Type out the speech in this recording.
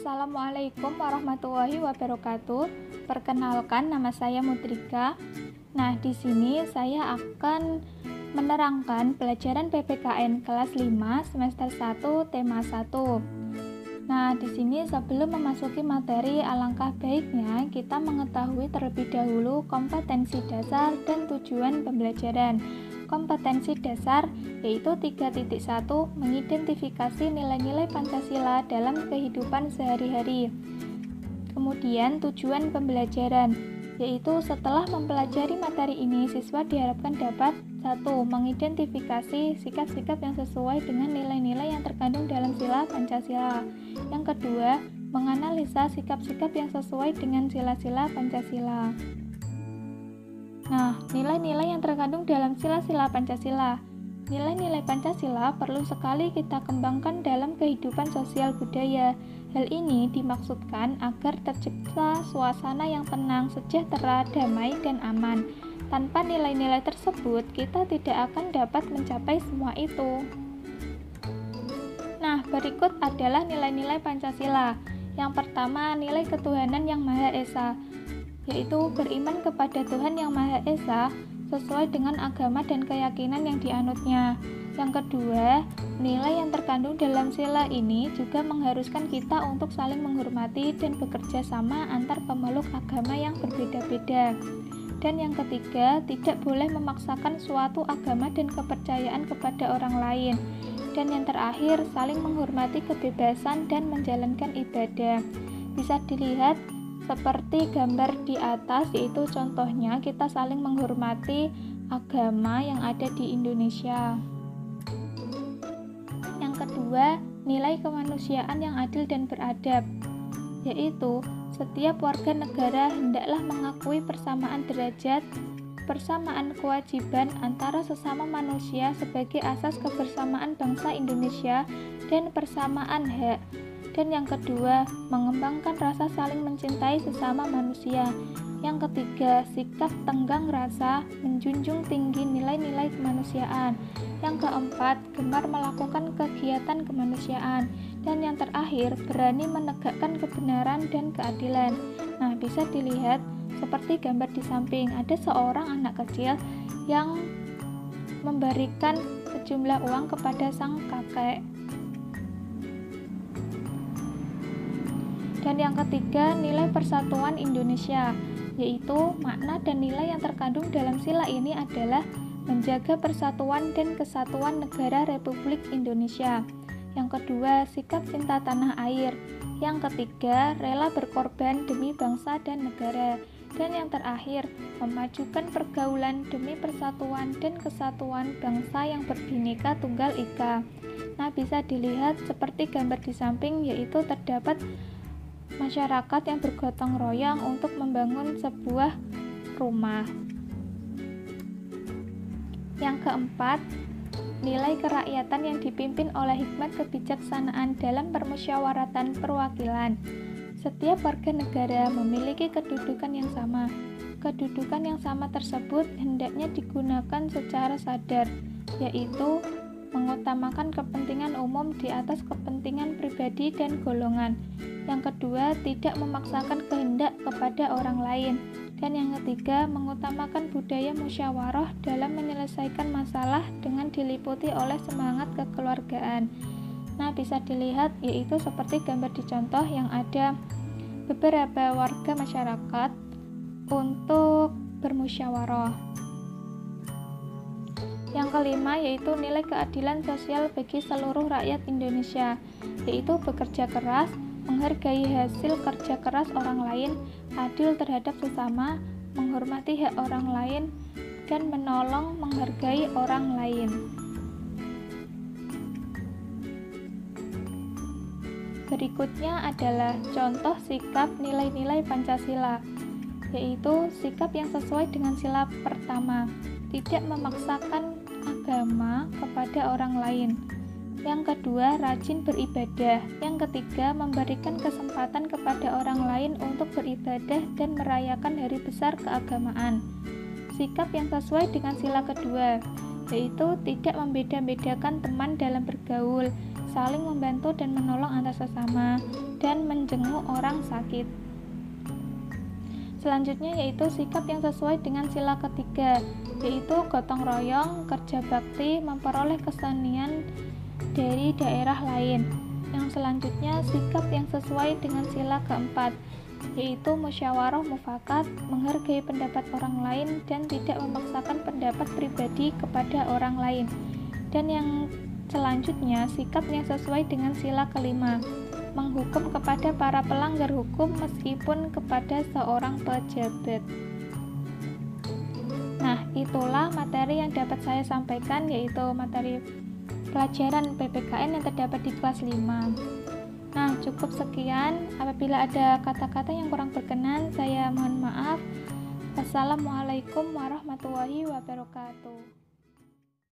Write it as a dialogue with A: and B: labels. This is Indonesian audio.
A: Assalamualaikum warahmatullahi wabarakatuh. Perkenalkan, nama saya Mutrika. Nah, di sini saya akan menerangkan pelajaran PPKN kelas 5 semester 1 tema 1. Nah, di sini sebelum memasuki materi, alangkah baiknya kita mengetahui terlebih dahulu kompetensi dasar dan tujuan pembelajaran. Kompetensi dasar yaitu 3.1 mengidentifikasi nilai-nilai Pancasila dalam kehidupan sehari-hari. Kemudian tujuan pembelajaran yaitu setelah mempelajari materi ini, siswa diharapkan dapat 1. Mengidentifikasi sikap-sikap yang sesuai dengan nilai-nilai yang terkandung dalam sila Pancasila. Yang kedua, menganalisa sikap-sikap yang sesuai dengan sila-sila Pancasila. Nah, nilai-nilai yang terkandung dalam sila-sila Pancasila. Nilai-nilai Pancasila perlu sekali kita kembangkan dalam kehidupan sosial budaya. Hal ini dimaksudkan agar tercipta suasana yang tenang, sejahtera, damai, dan aman. Tanpa nilai-nilai tersebut, kita tidak akan dapat mencapai semua itu. Nah, berikut adalah nilai-nilai Pancasila. Yang pertama, nilai ketuhanan yang Maha Esa, yaitu beriman kepada Tuhan yang Maha Esa sesuai dengan agama dan keyakinan yang dianutnya. Yang kedua, nilai yang terkandung dalam sila ini juga mengharuskan kita untuk saling menghormati dan bekerja sama antar pemeluk agama yang berbeda-beda. Dan yang ketiga, tidak boleh memaksakan suatu agama dan kepercayaan kepada orang lain. Dan yang terakhir, saling menghormati kebebasan dan menjalankan ibadah. Bisa dilihat seperti gambar di atas, yaitu contohnya kita saling menghormati agama yang ada di Indonesia. Yang kedua, nilai kemanusiaan yang adil dan beradab, yaitu setiap warga negara hendaklah mengakui persamaan derajat, persamaan kewajiban antara sesama manusia sebagai asas kebersamaan bangsa Indonesia dan persamaan hak. Dan yang kedua, mengembangkan rasa saling mencintai sesama manusia. Yang ketiga, sikap tenggang rasa, menjunjung tinggi nilai-nilai kemanusiaan. Yang keempat, gemar melakukan kegiatan kemanusiaan. Dan yang terakhir, berani menegakkan kebenaran dan keadilan. Nah, bisa dilihat seperti gambar di samping, ada seorang anak kecil yang memberikan sejumlah uang kepada sang kakek. Dan yang ketiga, nilai persatuan Indonesia, yaitu makna dan nilai yang terkandung dalam sila ini adalah menjaga persatuan dan kesatuan negara Republik Indonesia. Yang kedua, sikap cinta tanah air. Yang ketiga, rela berkorban demi bangsa dan negara. Dan yang terakhir, memajukan pergaulan demi persatuan dan kesatuan bangsa yang berbhinneka tunggal ika. Nah, bisa dilihat seperti gambar di samping, yaitu terdapat masyarakat yang bergotong royong untuk membangun sebuah rumah. Yang keempat, nilai kerakyatan yang dipimpin oleh hikmat kebijaksanaan dalam permusyawaratan perwakilan. Setiap warga negara memiliki kedudukan yang sama. Kedudukan yang sama tersebut hendaknya digunakan secara sadar, yaitu mengutamakan kepentingan umum di atas kepentingan pribadi dan golongan. Yang kedua, tidak memaksakan kehendak kepada orang lain. Dan yang ketiga, mengutamakan budaya musyawarah dalam menyelesaikan masalah dengan diliputi oleh semangat kekeluargaan. Nah, bisa dilihat yaitu seperti gambar di contoh yang ada beberapa warga masyarakat untuk bermusyawarah. Yang kelima yaitu nilai keadilan sosial bagi seluruh rakyat Indonesia, yaitu bekerja keras, menghargai hasil kerja keras orang lain, adil terhadap sesama, menghormati hak orang lain, dan menolong menghargai orang lain. Berikutnya adalah contoh sikap nilai-nilai Pancasila, yaitu sikap yang sesuai dengan sila pertama, tidak memaksakan agama kepada orang lain. Yang kedua, rajin beribadah. Yang ketiga, memberikan kesempatan kepada orang lain untuk beribadah dan merayakan hari besar keagamaan. Sikap yang sesuai dengan sila kedua, yaitu tidak membeda-bedakan teman dalam bergaul, saling membantu dan menolong antar sesama. dan menjenguk orang sakit. Selanjutnya yaitu sikap yang sesuai dengan sila ketiga, yaitu gotong royong, kerja bakti, memperoleh kesenian dari daerah lain. Yang selanjutnya sikap yang sesuai dengan sila keempat, yaitu musyawarah mufakat, menghargai pendapat orang lain dan tidak memaksakan pendapat pribadi kepada orang lain. Dan yang selanjutnya sikap yang sesuai dengan sila kelima, menghukum kepada para pelanggar hukum meskipun kepada seorang pejabat. Nah, itulah materi yang dapat saya sampaikan, yaitu materi pelajaran PPKN yang terdapat di kelas 5. Nah, cukup sekian. Apabila ada kata-kata yang kurang berkenan, saya mohon maaf. Wassalamualaikum warahmatullahi wabarakatuh.